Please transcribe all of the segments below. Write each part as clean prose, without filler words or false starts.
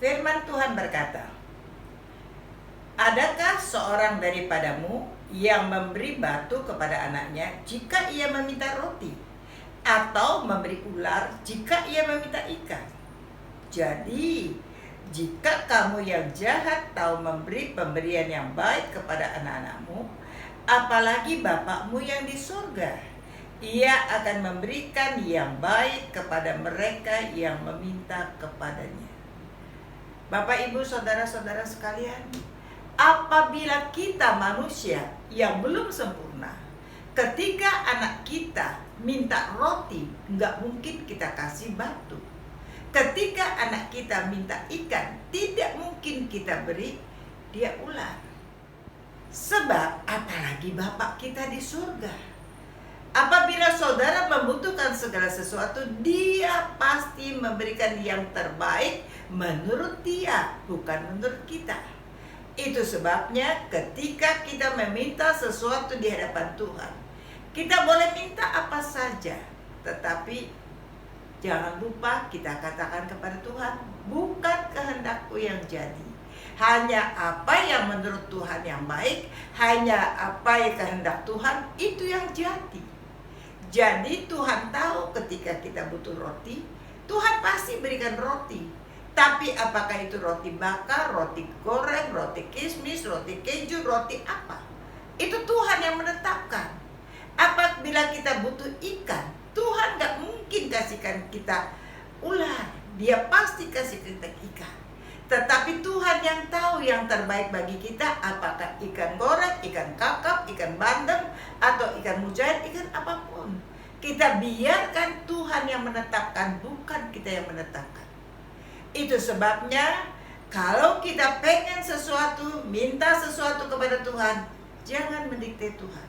Firman Tuhan berkata, adakah seorang daripadamu yang memberi batu kepada anaknya jika ia meminta roti, atau memberi ular jika ia meminta ikan? Jadi, jika kamu yang jahat tahu memberi pemberian yang baik kepada anak-anakmu, apalagi Bapakmu yang di surga, Ia akan memberikan yang baik kepada mereka yang meminta kepadanya. Bapak, Ibu, saudara-saudara sekalian, apabila kita manusia yang belum sempurna, ketika anak kita minta roti, nggak mungkin kita kasih batu. Ketika anak kita minta ikan, tidak mungkin kita beri dia ular. Sebab apalagi Bapak kita di surga. Apabila saudara membutuhkan segala sesuatu, Dia pasti memberikan yang terbaik menurut Dia, bukan menurut kita. Itu sebabnya ketika kita meminta sesuatu di hadapan Tuhan, kita boleh minta apa saja, tetapi jangan lupa kita katakan kepada Tuhan, bukan kehendakku yang jadi, hanya apa yang menurut Tuhan yang baik, hanya apa yang kehendak Tuhan itu yang jadi. Jadi Tuhan tahu ketika kita butuh roti, Tuhan pasti berikan roti. Tapi apakah itu roti bakar, roti goreng, roti kismis, roti keju, roti apa? Itu Tuhan yang menetapkan. Apabila kita butuh ikan, Tuhan gak mungkin kasihkan kita ular. Dia pasti kasih kita ikan. Tetapi Tuhan yang tahu yang terbaik bagi kita, apakah ikan goreng, ikan kakap, ikan bandeng, atau ikan mujair, ikan apapun. Kita biarkan Tuhan yang menetapkan, bukan kita yang menetapkan. Itu sebabnya kalau kita pengen sesuatu, minta sesuatu kepada Tuhan, jangan mendikte Tuhan.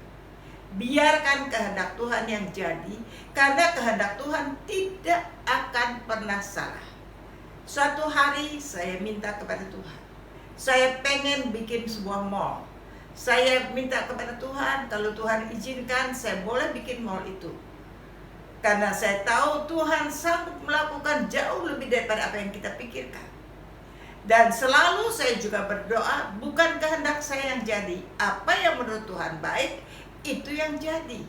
Biarkan kehendak Tuhan yang jadi, karena kehendak Tuhan tidak akan pernah salah. Suatu hari saya minta kepada Tuhan, saya pengen bikin sebuah mall. Saya minta kepada Tuhan, kalau Tuhan izinkan saya boleh bikin mall itu. Karena saya tahu Tuhan sanggup melakukan jauh lebih daripada apa yang kita pikirkan. Dan selalu saya juga berdoa, bukan kehendak saya yang jadi, apa yang menurut Tuhan baik, itu yang jadi.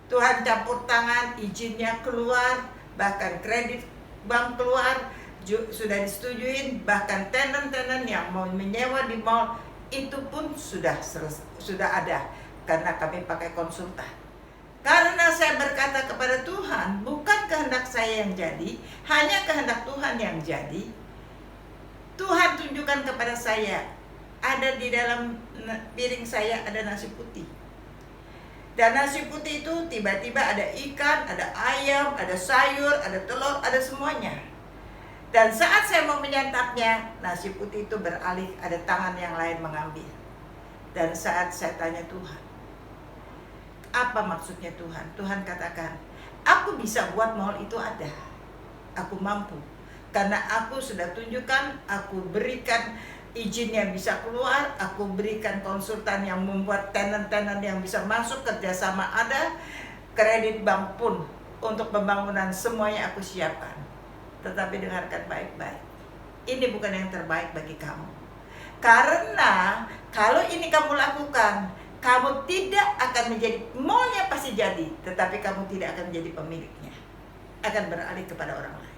Tuhan campur tangan, izinnya keluar, bahkan kredit bank keluar, sudah disetujuin, bahkan tenan-tenan yang mau menyewa di mall, itu pun sudah ada, karena kami pakai konsultan. Karena saya berkata kepada Tuhan, bukan kehendak saya yang jadi, hanya kehendak Tuhan yang jadi. Tuhan tunjukkan kepada saya, ada di dalam piring saya ada nasi putih. Dan nasi putih itu tiba-tiba ada ikan, ada ayam, ada sayur, ada telur, ada semuanya. Dan saat saya mau menyantapnya, nasi putih itu beralih, ada tangan yang lain mengambil. Dan saat saya tanya Tuhan, apa maksudnya Tuhan? Tuhan katakan, aku bisa buat mall itu ada. Aku mampu. Karena aku sudah tunjukkan, aku berikan izin yang bisa keluar, aku berikan konsultan yang membuat tenan-tenan yang bisa masuk, kerjasama ada, kredit bank pun untuk pembangunan semuanya aku siapkan. Tetapi dengarkan baik-baik, ini bukan yang terbaik bagi kamu. Karena kalau ini kamu lakukan, kamu tidak akan menjadi, mallnya pasti jadi, tetapi kamu tidak akan menjadi pemiliknya, akan beralih kepada orang lain.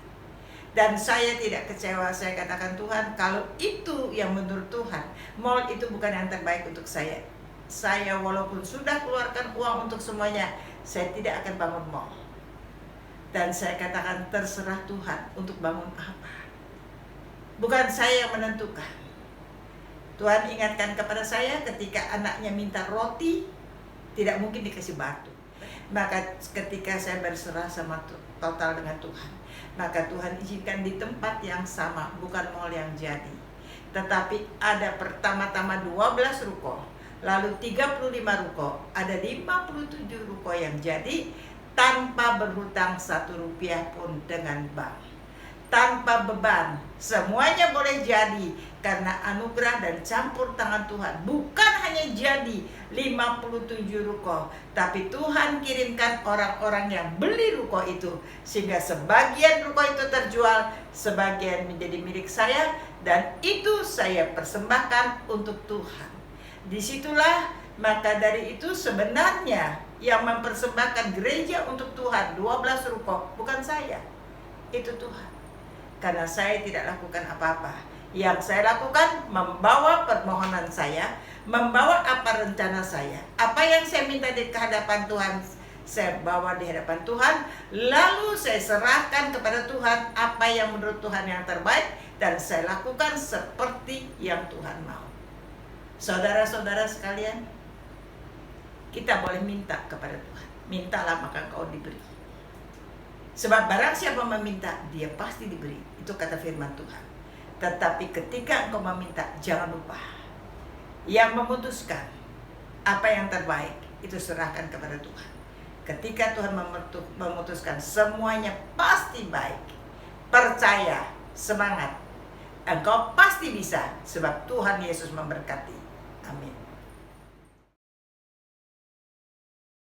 Dan saya tidak kecewa, saya katakan Tuhan, kalau itu yang menurut Tuhan, mall itu bukan yang terbaik untuk saya. Saya walaupun sudah keluarkan uang untuk semuanya, saya tidak akan bangun mall. Dan saya katakan terserah Tuhan untuk bangun apa. Bukan saya yang menentukan. Tuhan ingatkan kepada saya ketika anaknya minta roti, tidak mungkin dikasih batu. Maka ketika saya berserah sama total dengan Tuhan, maka Tuhan izinkan di tempat yang sama, bukan mall yang jadi. Tetapi ada pertama-tama 12 ruko, lalu 35 ruko, ada 57 ruko yang jadi tanpa berhutang 1 rupiah pun dengan bank. Tanpa beban, semuanya boleh jadi karena anugerah dan campur tangan Tuhan. Bukan hanya jadi 57 ruko, tapi Tuhan kirimkan orang-orang yang beli ruko itu, sehingga sebagian ruko itu terjual jual, sebagian menjadi milik saya, dan itu saya persembahkan untuk Tuhan. Disitulah, maka dari itu sebenarnya yang mempersembahkan gereja untuk Tuhan 12 ruko bukan saya, itu Tuhan. Karena saya tidak lakukan apa-apa. Yang saya lakukan membawa permohonan saya, membawa apa rencana saya, apa yang saya minta di hadapan Tuhan, saya bawa di hadapan Tuhan, lalu saya serahkan kepada Tuhan apa yang menurut Tuhan yang terbaik, dan saya lakukan seperti yang Tuhan mau. Saudara-saudara sekalian, kita boleh minta kepada Tuhan. Mintalah maka engkau diberi. Sebab barang siapa meminta, dia pasti diberi. Itu kata firman Tuhan. Tetapi ketika engkau meminta, jangan lupa, yang memutuskan apa yang terbaik, itu serahkan kepada Tuhan. Ketika Tuhan memutuskan, semuanya pasti baik. Percaya, semangat. Engkau pasti bisa, sebab Tuhan Yesus memberkati. Amin.